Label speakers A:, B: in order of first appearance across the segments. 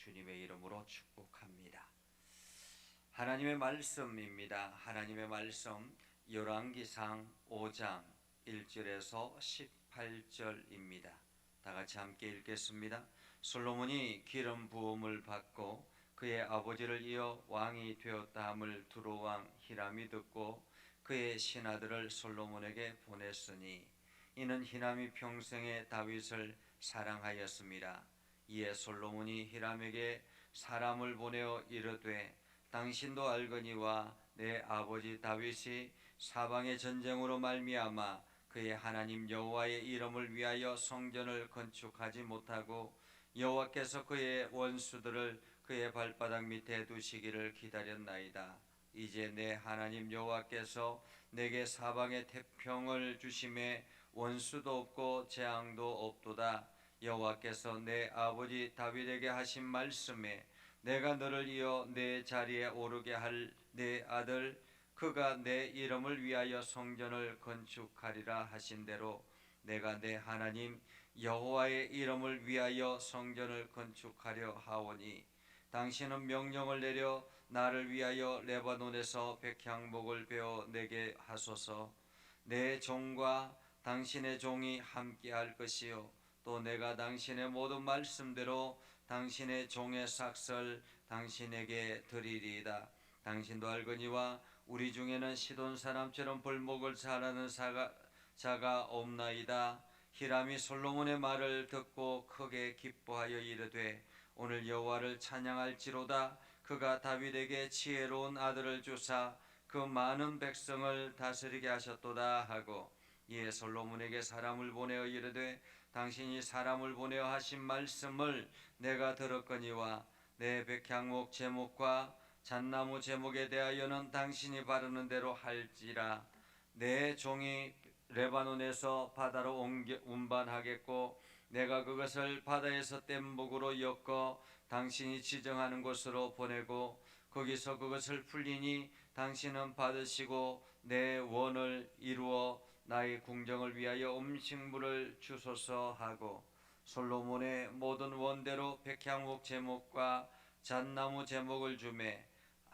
A: 주님의 이름으로 축복합니다. 하나님의 말씀입니다. 하나님의 말씀 열왕기상 5장 1절에서 18절입니다. 다 같이 함께 읽겠습니다. 솔로몬이 기름 부음을 받고 그의 아버지를 이어 왕이 되었다함을 두로왕 히람이 듣고 그의 신하들을 솔로몬에게 보냈으니 이는 히람이 평생에 다윗을 사랑하였습니다. 이에 솔로몬이 히람에게 사람을 보내어 이르되 당신도 알거니와 내 아버지 다윗이 사방의 전쟁으로 말미암아 그의 하나님 여호와의 이름을 위하여 성전을 건축하지 못하고 여호와께서 그의 원수들을 그의 발바닥 밑에 두시기를 기다렸나이다. 이제 내 하나님 여호와께서 내게 사방의 태평을 주심에 원수도 없고 재앙도 없도다. 여호와께서 내 아버지 다윗에게 하신 말씀에 내가 너를 이어 내 자리에 오르게 할 내 아들 그가 내 이름을 위하여 성전을 건축하리라 하신 대로 내가 내 하나님 여호와의 이름을 위하여 성전을 건축하려 하오니 당신은 명령을 내려 나를 위하여 레바논에서 백향목을 베어 내게 하소서. 내 종과 당신의 종이 함께할 것이요 또 내가 당신의 모든 말씀대로 당신의 종의 삭설 당신에게 드리리이다. 당신도 알거니와 우리 중에는 시돈 사람처럼 벌목을 잘하는 자가 없나이다. 히람이 솔로몬의 말을 듣고 크게 기뻐하여 이르되 오늘 여호와를 찬양할지로다. 그가 다윗에게 지혜로운 아들을 주사 그 많은 백성을 다스리게 하셨도다 하고 이에 솔로몬에게 사람을 보내어 이르되 당신이 사람을 보내어 하신 말씀을 내가 들었거니와 내 백향목 제목과 잣나무 제목에 대하여는 당신이 바르는 대로 할지라. 내 종이 레바논에서 바다로 운반하겠고 내가 그것을 바다에서 뗏 목으로 엮어 당신이 지정하는 곳으로 보내고 거기서 그것을 풀리니 당신은 받으시고 내 원을 이루어 나의 궁정을 위하여 음식물을 주소서 하고 솔로몬의 모든 원대로 백향목 제목과 잣나무 제목을 주매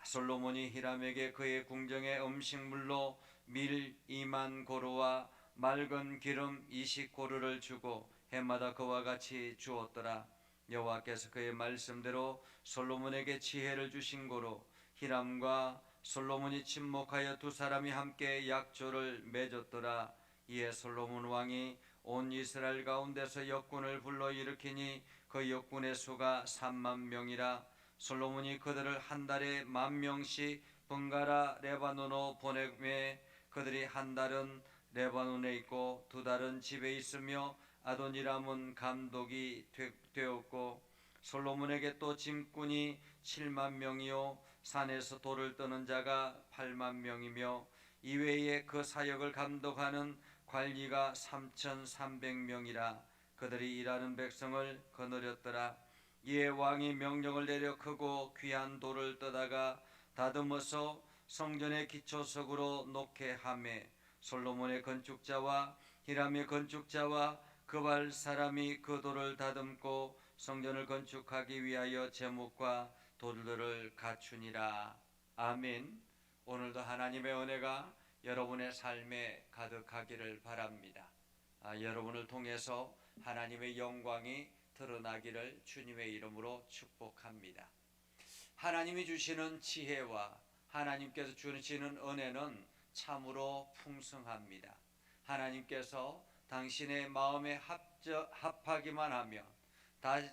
A: 솔로몬이 히람에게 그의 궁정의 음식물로 밀 2만 고루와 맑은 기름 20고루를 주고 해마다 그와 같이 주었더라. 여호와께서 그의 말씀대로 솔로몬에게 지혜를 주신 고로 히람과 솔로몬이 친목하여 두 사람이 함께 약조를 맺었더라. 이에 솔로몬 왕이 온 이스라엘 가운데서 역군을 불러 일으키니 그 역군의 수가 3만 명이라. 솔로몬이 그들을 한 달에 10,000명씩 번갈아 레바논으로 보내매 그들이 한 달은 레바논에 있고 두 달은 집에 있으며 아도니람은 감독이 되었고 솔로몬에게 또 짐꾼이 7만 명이요 산에서 돌을 떠는 자가 8만 명이며 이외에 그 사역을 감독하는 관리가 3,300명이라. 그들이 일하는 백성을 거느렸더라. 이에 왕이 명령을 내려 크고 귀한 돌을 떠다가 다듬어서 성전의 기초석으로 놓게 하매 솔로몬의 건축자와 히람의 건축자와 그발 사람이 그 돌을 다듬고 성전을 건축하기 위하여 제목과 돌들을 갖추니라. 아멘. 오늘도 하나님의 은혜가 여러분의 삶에 가득하기를 바랍니다. 여러분을 통해서 하나님의 영광이 드러나기를 주님의 이름으로 축복합니다. 하나님이 주시는 지혜와 하나님께서 주시는 은혜는 참으로 풍성합니다. 하나님께서 당신의 마음에 합하기만 하면,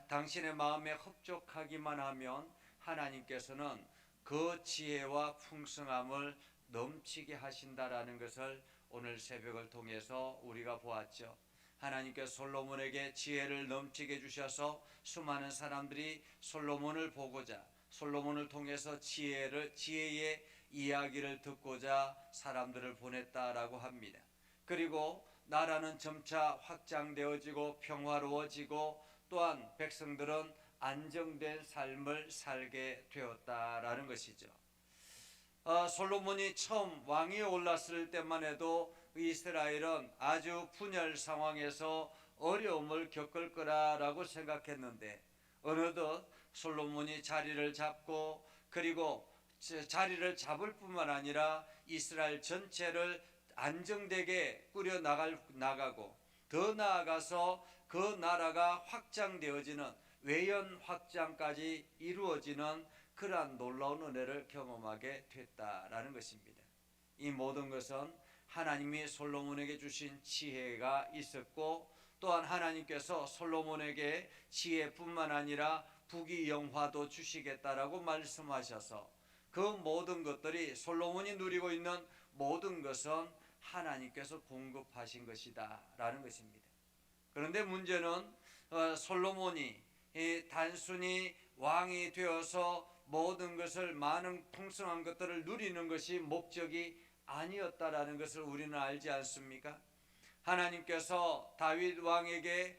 A: 당신의 마음에 흡족하기만 하면 하나님께서는 그 지혜와 풍성함을 넘치게 하신다라는 것을 오늘 새벽을 통해서 우리가 보았죠. 하나님께서 솔로몬에게 지혜를 넘치게 주셔서 수많은 사람들이 솔로몬을 보고자 솔로몬을 통해서 지혜의 이야기를 듣고자 사람들을 보냈다라고 합니다. 그리고 나라는 점차 확장되어지고 평화로워지고 또한 백성들은 안정된 삶을 살게 되었다라는 것이죠. 솔로몬이 처음 왕위에 올랐을 때만 해도 이스라엘은 아주 분열 상황에서 어려움을 겪을 거라고 생각했는데 어느덧 솔로몬이 자리를 잡고, 그리고 자리를 잡을 뿐만 아니라 이스라엘 전체를 안정되게 꾸려 나가고, 더 나아가서 그 나라가 확장되어지는, 외연 확장까지 이루어지는 그러한 놀라운 은혜를 경험하게 됐다라는 것입니다. 이 모든 것은 하나님이 솔로몬에게 주신 지혜가 있었고, 또한 하나님께서 솔로몬에게 지혜뿐만 아니라 부귀영화도 주시겠다라고 말씀하셔서 그 모든 것들이, 솔로몬이 누리고 있는 모든 것은 하나님께서 공급하신 것이다 라는 것입니다. 그런데 문제는 솔로몬이 단순히 왕이 되어서 모든 것을, 많은 풍성한 것들을 누리는 것이 목적이 아니었다라는 것을 우리는 알지 않습니까? 하나님께서 다윗 왕에게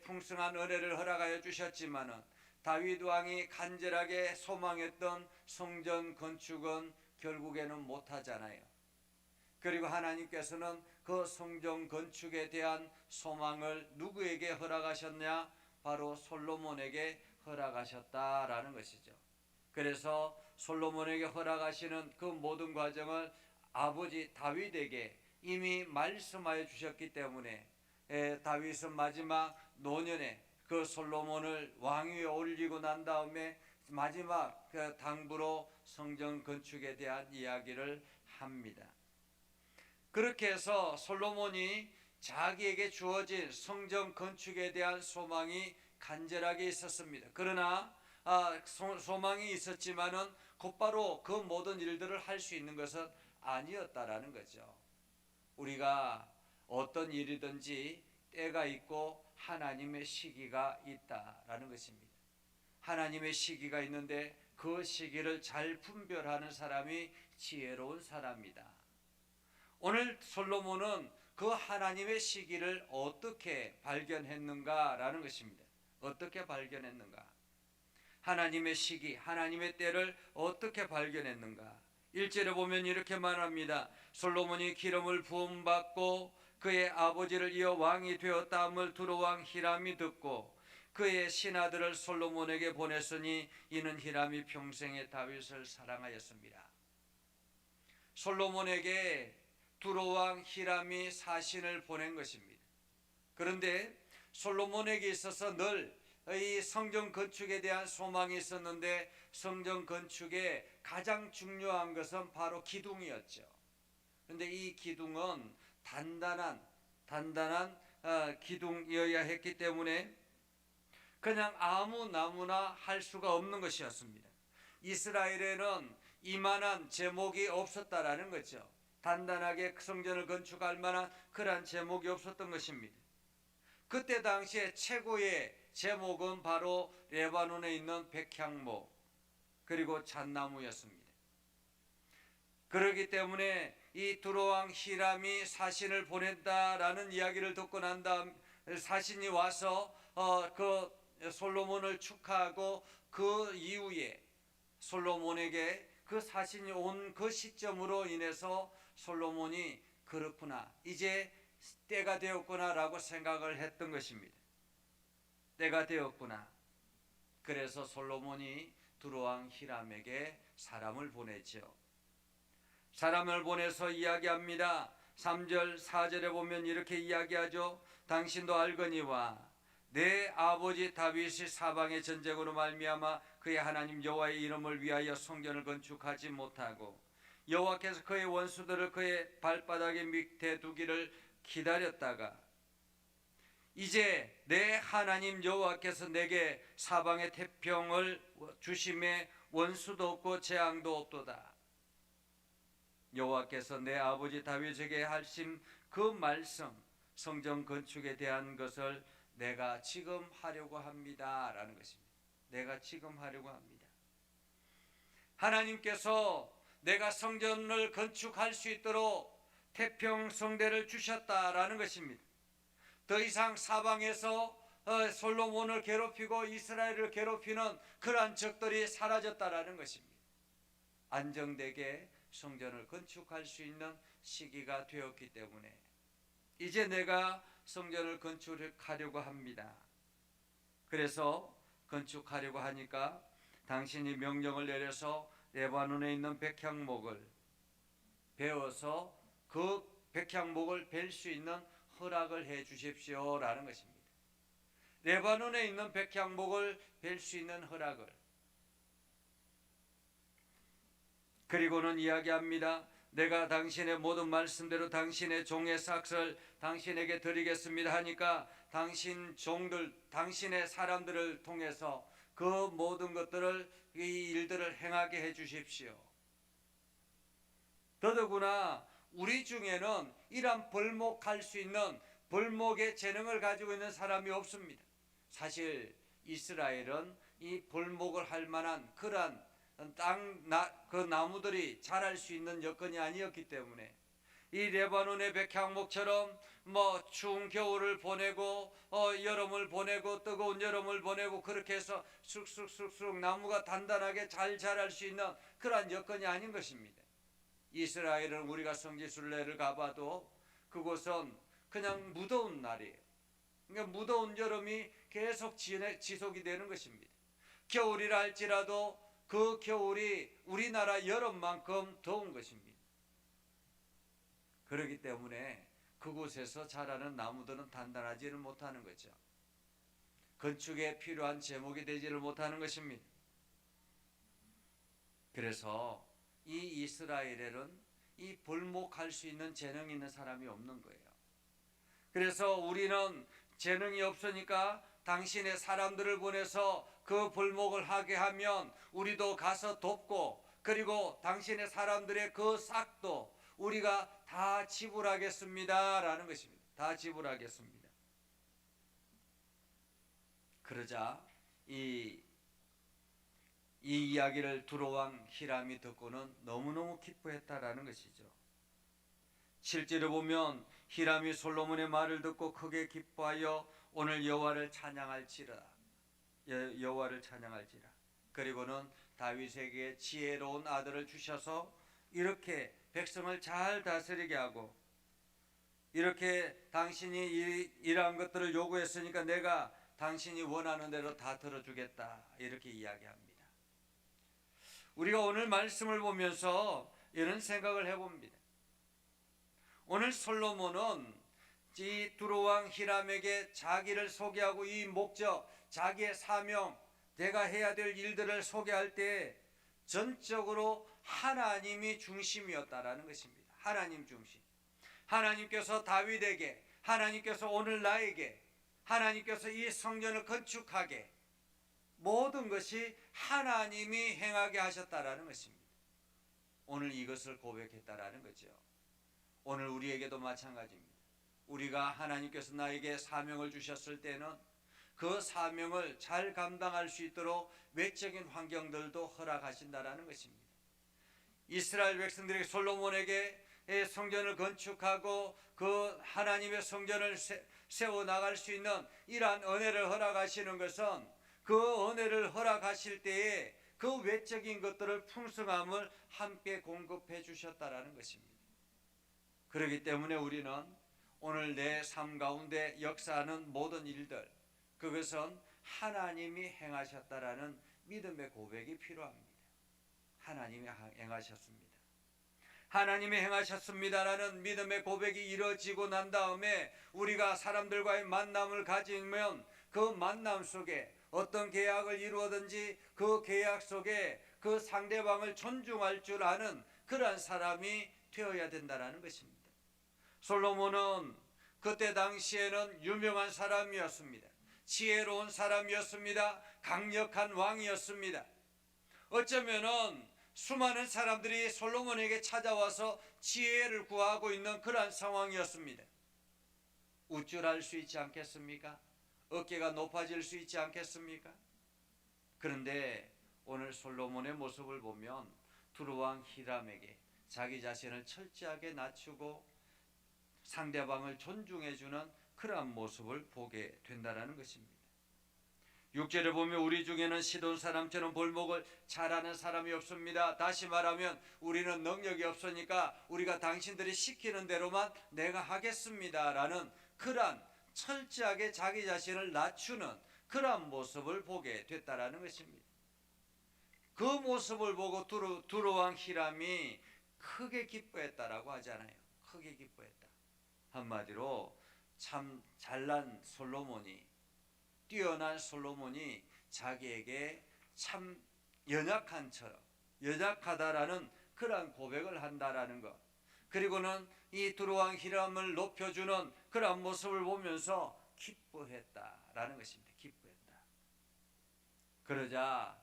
A: 풍성한 은혜를 허락하여 주셨지만은, 다윗 왕이 간절하게 소망했던 성전 건축은 결국에는 못하잖아요. 그리고 하나님께서는 그 성전 건축에 대한 소망을 누구에게 허락하셨냐? 바로 솔로몬에게 허락하셨다라는 것이죠. 그래서 솔로몬에게 허락하시는 그 모든 과정을 아버지 다윗에게 이미 말씀하여 주셨기 때문에, 다윗은 마지막 노년에 그 솔로몬을 왕위에 올리고 난 다음에 마지막 그 당부로 성전 건축에 대한 이야기를 합니다. 그렇게 해서 솔로몬이 자기에게 주어진 성전 건축에 대한 소망이 간절하게 있었습니다. 그러나 소망이 있었지만은 곧바로 그 모든 일들을 할 수 있는 것은 아니었다라는 거죠. 우리가 어떤 일이든지 때가 있고 하나님의 시기가 있다라는 것입니다. 하나님의 시기가 있는데 그 시기를 잘 분별하는 사람이 지혜로운 사람이다. 오늘 솔로몬은 그 하나님의 시기를 어떻게 발견했는가라는 것입니다. 어떻게 발견했는가? 하나님의 시기, 하나님의 때를 어떻게 발견했는가? 1절에 보면 이렇게 말합니다. 솔로몬이 기름을 부음받고 그의 아버지를 이어 왕이 되었다함을 두로왕 히람이 듣고 그의 신하들을 솔로몬에게 보냈으니 이는 히람이 평생에 다윗을 사랑하였습니다. 솔로몬에게 두로왕 히람이 사신을 보낸 것입니다. 그런데 솔로몬에게 있어서 늘 이 성전 건축에 대한 소망이 있었는데, 성전 건축의 가장 중요한 것은 바로 기둥이었죠. 그런데 이 기둥은 단단한 기둥이어야 했기 때문에 그냥 아무 나무나 할 수가 없는 것이었습니다. 이스라엘에는 이만한 제목이 없었다라는 거죠. 단단하게 성전을 건축할 만한 그러한 제목이 없었던 것입니다. 그때 당시에 최고의 제목은 바로 레바논에 있는 백향목 그리고 잣나무였습니다. 그렇기 때문에 이 두로왕 히람이 사신을 보냈다라는 이야기를 듣고 난 다음, 사신이 와서 그 솔로몬을 축하하고 그 이후에 솔로몬에게 그 사신이 온 그 시점으로 인해서 솔로몬이 그렇구나, 이제 때가 되었구나 라고 생각을 했던 것입니다. 때가 되었구나. 그래서 솔로몬이 두로왕 히람에게 사람을 보내죠. 사람을 보내서 이야기합니다. 3절 4절에 보면 이렇게 이야기하죠. 당신도 알거니와 내 아버지 다윗이 사방의 전쟁으로 말미암아 그의 하나님 여호와의 이름을 위하여 성전을 건축하지 못하고 여호와께서 그의 원수들을 그의 발바닥에 밑에 두기를 기다렸다가 이제 내 하나님 여호와께서 내게 사방의 태평을 주심에 원수도 없고 재앙도 없도다. 여호와께서 내 아버지 다윗에게 하신 그 말씀, 성전 건축에 대한 것을 내가 지금 하려고 합니다 라는 것입니다. 내가 지금 하려고 합니다. 하나님께서 내가 성전을 건축할 수 있도록 태평성대를 주셨다라는 것입니다. 더 이상 사방에서 솔로몬을 괴롭히고 이스라엘을 괴롭히는 그러한 적들이 사라졌다라는 것입니다. 안정되게 성전을 건축할 수 있는 시기가 되었기 때문에 이제 내가 성전을 건축하려고 합니다. 그래서 건축하려고 하니까 당신이 명령을 내려서 레바논에 있는 백향목을 베어서 그 백향목을 벨 수 있는 허락을 해 주십시오라는 것입니다. 레바논에 있는 백향목을 벨 수 있는 허락을. 그리고는 이야기합니다. 내가 당신의 모든 말씀대로 당신의 종의 삭을 당신에게 드리겠습니다 하니까 당신 종들, 당신의 사람들을 통해서 그 모든 것들을, 이 일들을 행하게 해 주십시오. 더더구나 우리 중에는 이런 벌목할 수 있는 벌목의 재능을 가지고 있는 사람이 없습니다. 사실 이스라엘은 이 벌목을 할 만한 그러한 그 나무들이 자랄 수 있는 여건이 아니었기 때문에 이 레바논의 백향목처럼 추운 겨울을 보내고 여름을 보내고 뜨거운 여름을 보내고 그렇게 해서 쑥쑥쑥쑥 나무가 단단하게 잘 자랄 수 있는 그러한 여건이 아닌 것입니다. 이스라엘은 우리가 성지순례를 가봐도 그곳은 그냥 무더운 날이에요. 그러니까 무더운 여름이 계속 지속이 되는 것입니다. 겨울이라 할지라도 그 겨울이 우리나라 여름만큼 더운 것입니다. 그렇기 때문에 그곳에서 자라는 나무들은 단단하지를 못하는 거죠. 건축에 필요한 제목이 되지를 못하는 것입니다. 그래서 이 이스라엘에는 이 벌목할 수 있는 재능이 있는 사람이 없는 거예요. 그래서 우리는 재능이 없으니까 당신의 사람들을 보내서 그 벌목을 하게 하면 우리도 가서 돕고, 그리고 당신의 사람들의 그 싹도 우리가 다 지불하겠습니다 라는 것입니다. 다 지불하겠습니다. 그러자 이 이야기를 두로왕 히람이 듣고는 너무너무 기뻐했다라는 것이죠. 실제로 보면 히람이 솔로몬의 말을 듣고 크게 기뻐하여 오늘 여호와를 찬양할지라. 그리고는 다윗에게 지혜로운 아들을 주셔서 이렇게 백성을 잘 다스리게 하고, 이렇게 당신이 이러한 것들을 요구했으니까 내가 당신이 원하는 대로 다 들어주겠다, 이렇게 이야기합니다. 우리가 오늘 말씀을 보면서 이런 생각을 해봅니다. 오늘 솔로몬은 이 두로왕 히람에게 자기를 소개하고 이 목적, 자기의 사명, 내가 해야 될 일들을 소개할 때 전적으로 하나님이 중심이었다라는 것입니다. 하나님 중심. 하나님께서 다윗에게, 하나님께서 오늘 나에게, 하나님께서 이 성전을 건축하게, 모든 것이 하나님이 행하게 하셨다라는 것입니다. 오늘 이것을 고백했다라는 거죠. 오늘 우리에게도 마찬가지입니다. 우리가 하나님께서 나에게 사명을 주셨을 때는 그 사명을 잘 감당할 수 있도록 외적인 환경들도 허락하신다라는 것입니다. 이스라엘 백성들이 솔로몬에게 성전을 건축하고 그 하나님의 성전을 세워나갈 수 있는 이러한 은혜를 허락하시는 것은 그 은혜를 허락하실 때에 그 외적인 것들을 풍성함을 함께 공급해 주셨다라는 것입니다. 그렇기 때문에 우리는 오늘 내 삶 가운데 역사하는 모든 일들, 그것은 하나님이 행하셨다라는 믿음의 고백이 필요합니다. 하나님이 행하셨습니다. 하나님이 행하셨습니다라는 믿음의 고백이 이루어지고 난 다음에 우리가 사람들과의 만남을 가지면 그 만남 속에 어떤 계약을 이루어든지 그 계약 속에 그 상대방을 존중할 줄 아는 그러한 사람이 되어야 된다는 것입니다. 솔로몬은 그때 당시에는 유명한 사람이었습니다. 지혜로운 사람이었습니다. 강력한 왕이었습니다. 어쩌면은 수많은 사람들이 솔로몬에게 찾아와서 지혜를 구하고 있는 그러한 상황이었습니다. 우쭐할 수 있지 않겠습니까? 어깨가 높아질 수 있지 않겠습니까? 그런데 오늘 솔로몬의 모습을 보면 두루왕 히람에게 자기 자신을 철저하게 낮추고 상대방을 존중해주는 그러한 모습을 보게 된다는 것입니다. 6절에 보면 우리 중에는 시돈 사람처럼 벌목을 잘하는 사람이 없습니다. 다시 말하면 우리는 능력이 없으니까 우리가 당신들이 시키는 대로만 내가 하겠습니다 라는 그러한 철저하게 자기 자신을 낮추는 그러한 모습을 보게 됐다라는 것입니다. 그 모습을 보고 두로왕 히람이 크게 기뻐했다라고 하잖아요. 크게 기뻐했다. 한마디로 참 잘난 솔로몬이, 뛰어난 솔로몬이 자기에게 참 연약하다라는 그러한 고백을 한다라는 것. 그리고는 이 두로왕 히람을 높여주는 그러한 모습을 보면서 기뻐했다라는 것입니다. 기뻐했다. 그러자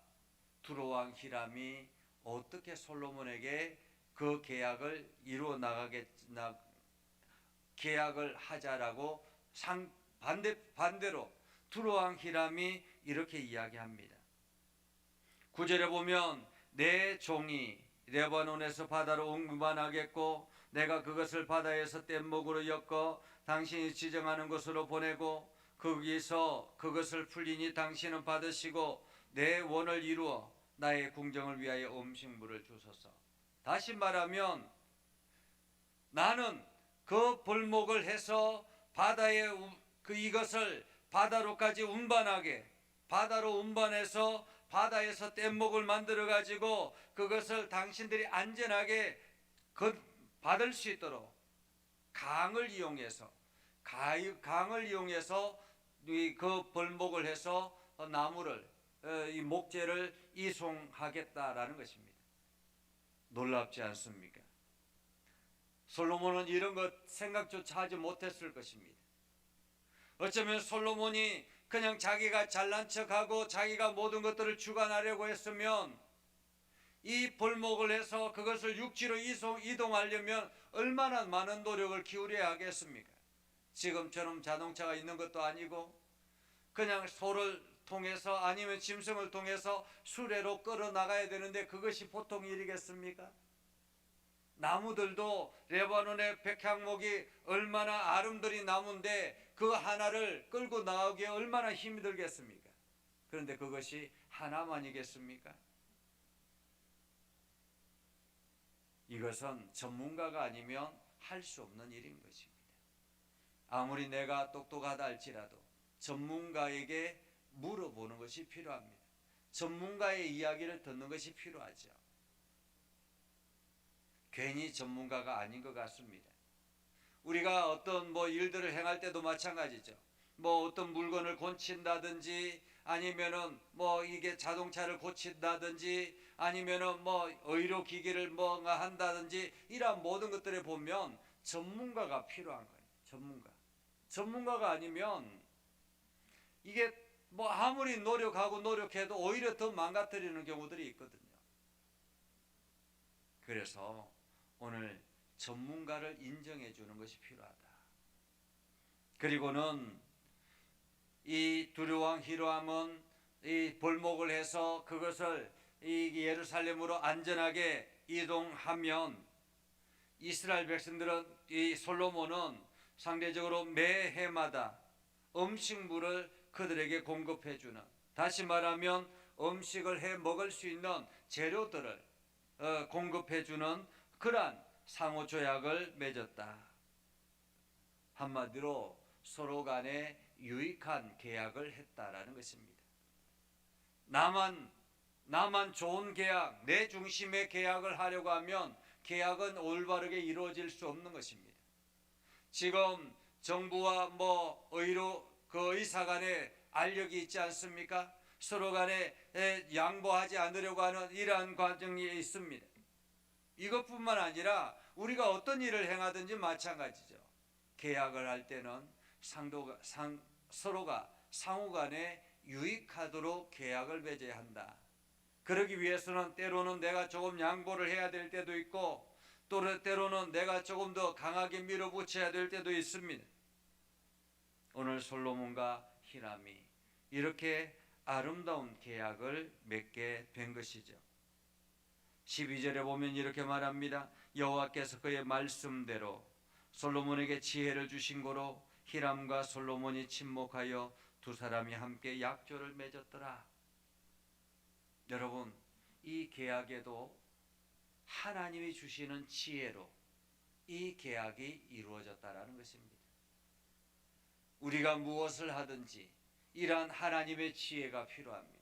A: 두로왕 히람이 어떻게 솔로몬에게 그 계약을 계약을 하자라고 반대로 두로왕 히람이 이렇게 이야기합니다. 9절에 보면 내 종이 레바논에서 바다로 운반하겠고 내가 그것을 바다에서 뗏목으로 엮어 당신이 지정하는 곳으로 보내고 거기서 그것을 풀리니 당신은 받으시고 내 원을 이루어 나의 궁정을 위하여 음식물을 주소서. 다시 말하면 나는 그 벌목을 해서 바다에 이것을 바다로까지 바다로 운반해서 바다에서 뗏목을 만들어 가지고 그것을 당신들이 안전하게 받을 수 있도록 강을 이용해서 그 벌목을 해서 나무를 이 목재를 이송하겠다라는 것입니다. 놀랍지 않습니까? 솔로몬은 이런 것 생각조차 하지 못했을 것입니다. 어쩌면 솔로몬이 그냥 자기가 잘난 척하고 자기가 모든 것들을 주관하려고 했으면 이 벌목을 해서 그것을 육지로 이동하려면 얼마나 많은 노력을 기울여야 하겠습니까? 지금처럼 자동차가 있는 것도 아니고 그냥 소를 통해서 아니면 짐승을 통해서 수레로 끌어 나가야 되는데 그것이 보통 일이겠습니까? 나무들도 레바논의 백향목이 얼마나 아름드린 나무인데 그 하나를 끌고 나가기에 얼마나 힘이 들겠습니까? 그런데 그것이 하나만이겠습니까? 이것은 전문가가 아니면 할 수 없는 일인 것입니다. 아무리 내가 똑똑하다 할지라도 전문가에게 물어보는 것이 필요합니다. 전문가의 이야기를 듣는 것이 필요하죠. 괜히 전문가가 아닌 것 같습니다. 우리가 어떤 일들을 행할 때도 마찬가지죠. 어떤 물건을 고친다든지 아니면은 이게 자동차를 고친다든지 아니면은 의료 기기를 뭔가 한다든지 이러한 모든 것들에 보면 전문가가 필요한 거예요. 전문가가 아니면 이게 아무리 노력해도 오히려 더 망가뜨리는 경우들이 있거든요. 그래서 오늘 전문가를 인정해 주는 것이 필요하다. 그리고는 이 두로왕 히람은 이 벌목을 해서 그것을 이 예루살렘으로 안전하게 이동하면 이스라엘 백성들은 이 솔로몬은 상대적으로 매 해마다 음식물을 그들에게 공급해 주는, 다시 말하면 음식을 해 먹을 수 있는 재료들을 공급해 주는 그러한 상호 조약을 맺었다. 한마디로 서로 간에 유익한 계약을 했다라는 것입니다. 나만 좋은 계약, 내 중심의 계약을 하려고 하면 계약은 올바르게 이루어질 수 없는 것입니다. 지금 정부와 의사 간에 알력이 있지 않습니까? 서로 간에 양보하지 않으려고 하는 이러한 과정이 있습니다. 이것뿐만 아니라 우리가 어떤 일을 행하든지 마찬가지죠. 계약을 할 때는 서로가 상호간에 유익하도록 계약을 맺어야 한다. 그러기 위해서는 때로는 내가 조금 양보를 해야 될 때도 있고 또 때로는 내가 조금 더 강하게 밀어붙여야 될 때도 있습니다. 오늘 솔로몬과 히람이 이렇게 아름다운 계약을 맺게 된 것이죠. 12절에 보면 이렇게 말합니다. 여호와께서 그의 말씀대로 솔로몬에게 지혜를 주신 고로 히람과 솔로몬이 친목하여 두 사람이 함께 약조를 맺었더라. 여러분, 이 계약에도 하나님이 주시는 지혜로 이 계약이 이루어졌다라는 것입니다. 우리가 무엇을 하든지 이러한 하나님의 지혜가 필요합니다.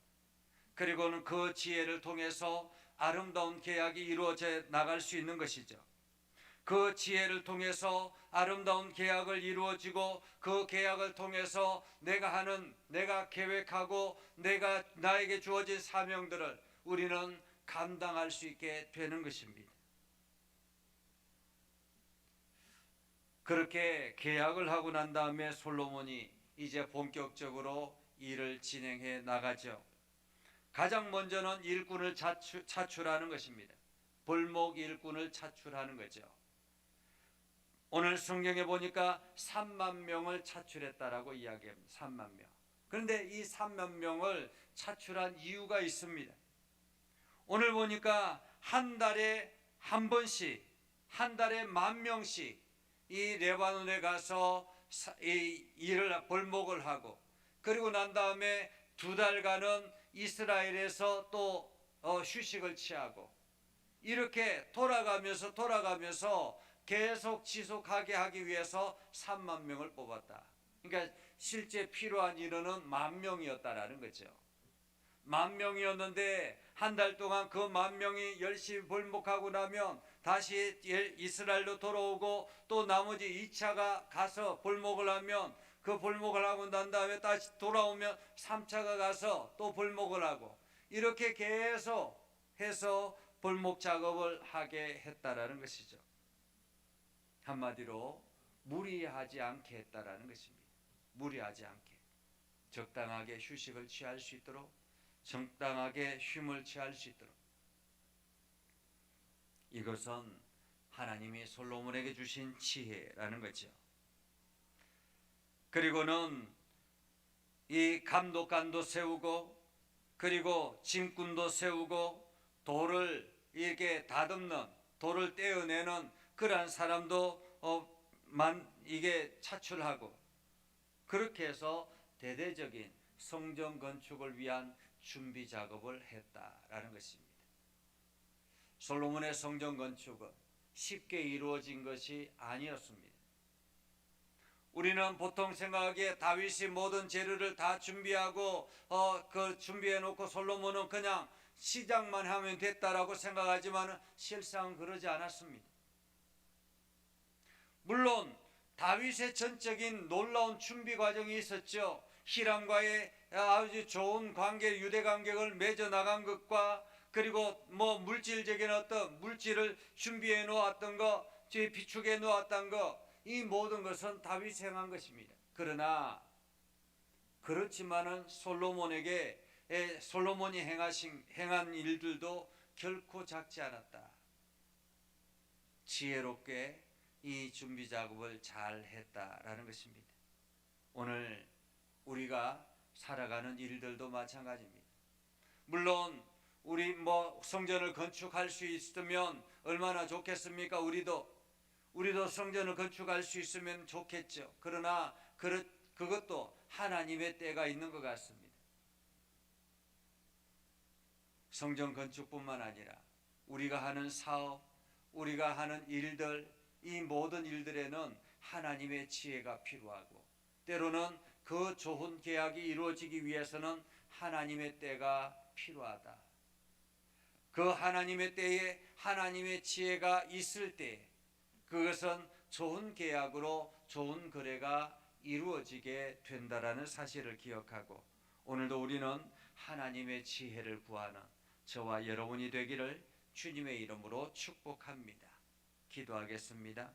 A: 그리고는 그 지혜를 통해서 아름다운 계약이 이루어져 나갈 수 있는 것이죠. 그 지혜를 통해서 아름다운 계약을 이루어지고 그 계약을 통해서 내가 계획하고 나에게 주어진 사명들을 우리는 감당할 수 있게 되는 것입니다. 그렇게 계약을 하고 난 다음에 솔로몬이 이제 본격적으로 일을 진행해 나가죠. 가장 먼저는 일꾼을 차출하는 것입니다. 벌목 일꾼을 차출하는 거죠. 오늘 성경에 보니까 3만 명을 차출했다라고 이야기합니다. 3만 명. 그런데 이 3만 명을 차출한 이유가 있습니다. 오늘 보니까 한 달에 한 번씩, 한 달에 10,000명씩 이 레바논에 가서 이 일을 벌목을 하고, 그리고 난 다음에 2달간은 이스라엘에서 또 휴식을 취하고, 이렇게 돌아가면서 계속 지속하게 하기 위해서 3만 명을 뽑았다. 그러니까 실제 필요한 인원은 10,000명이었다라는 거죠. 10,000명이었는데 한 달 동안 그 10,000명이 열심히 벌목하고 나면 다시 이스라엘로 돌아오고, 또 나머지 2차가 가서 벌목을 하면 그 벌목을 하고 난 다음에 다시 돌아오면 3차가 가서 또 벌목을 하고, 이렇게 계속 해서 벌목 작업을 하게 했다라는 것이죠. 한마디로 무리하지 않게 했다라는 것입니다. 무리하지 않게, 적당하게 휴식을 취할 수 있도록, 적당하게 쉼을 취할 수 있도록. 이것은 하나님이 솔로몬에게 주신 지혜라는 거죠. 그리고는 이 감독관도 세우고, 그리고 짐꾼도 세우고, 돌을 이렇게 다듬는, 돌을 떼어내는 그러한 사람도 이게 차출하고, 그렇게 해서 대대적인 성전 건축을 위한 준비 작업을 했다라는 것입니다. 솔로몬의 성전 건축은 쉽게 이루어진 것이 아니었습니다. 우리는 보통 생각하기에 다윗이 모든 재료를 다 준비하고 준비해 놓고 솔로몬은 그냥 시작만 하면 됐다라고 생각하지만 실상은 그러지 않았습니다. 물론 다윗의 전적인 놀라운 준비 과정이 있었죠. 히람과의 아주 좋은 관계, 유대 관계를 맺어 나간 것과, 그리고 물질적인 어떤 물질을 준비해 놓았던 것, 비축해 놓았던 것, 이 모든 것은 다윗이 행한 것입니다. 그러나 그렇지만은 솔로몬이 행한 일들도 결코 작지 않았다. 지혜롭게 이 준비 작업을 잘 했다라는 것입니다. 오늘 우리가 살아가는 일들도 마찬가지입니다. 물론 우리 성전을 건축할 수 있으면 얼마나 좋겠습니까? 우리도 성전을 건축할 수 있으면 좋겠죠. 그러나 그것도 하나님의 때가 있는 것 같습니다. 성전 건축뿐만 아니라 우리가 하는 사업, 우리가 하는 일들, 이 모든 일들에는 하나님의 지혜가 필요하고, 때로는 그 좋은 계약이 이루어지기 위해서는 하나님의 때가 필요하다. 그 하나님의 때에 하나님의 지혜가 있을 때 그것은 좋은 계약으로 좋은 거래가 이루어지게 된다라는 사실을 기억하고, 오늘도 우리는 하나님의 지혜를 구하는 저와 여러분이 되기를 주님의 이름으로 축복합니다. 기도하겠습니다.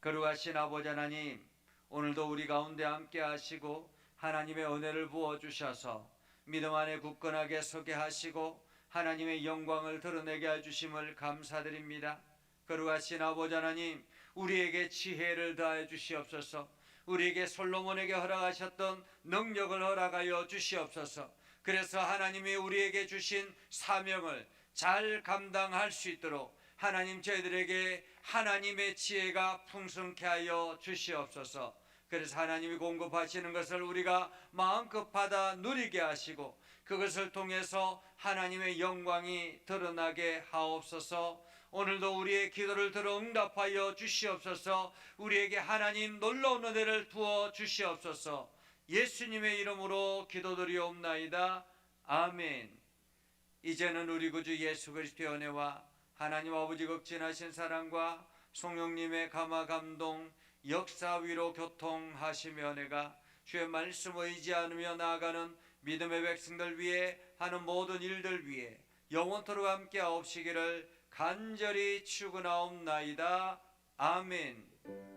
A: 거룩하신 아버지 하나님, 오늘도 우리 가운데 함께 하시고 하나님의 은혜를 부어주셔서 믿음 안에 굳건하게 서게 하시고 하나님의 영광을 드러내게 해주심을 감사드립니다. 거룩하신 아버지 하나님, 우리에게 지혜를 더하여 주시옵소서. 우리에게 솔로몬에게 허락하셨던 능력을 허락하여 주시옵소서. 그래서 하나님이 우리에게 주신 사명을 잘 감당할 수 있도록 하나님, 저희들에게 하나님의 지혜가 풍성케 하여 주시옵소서. 그래서 하나님이 공급하시는 것을 우리가 마음껏 받아 누리게 하시고, 그것을 통해서 하나님의 영광이 드러나게 하옵소서. 오늘도 우리의 기도를 들어 응답하여 주시옵소서. 우리에게 하나님 놀라운 은혜를 부어 주시옵소서. 예수님의 이름으로 기도드리옵나이다. 아멘. 이제는 우리 구주 예수 그리스도의 은혜와 하나님 아버지 극진하신 사랑과 성령님의 감화 감동 역사 위로 교통하시며 은혜가 주의 말씀 의지하며 나아가는 믿음의 백성들 위해 하는 모든 일들 위해 영원토록 함께 하옵시기를 간절히 축원하옵나이다. 아멘.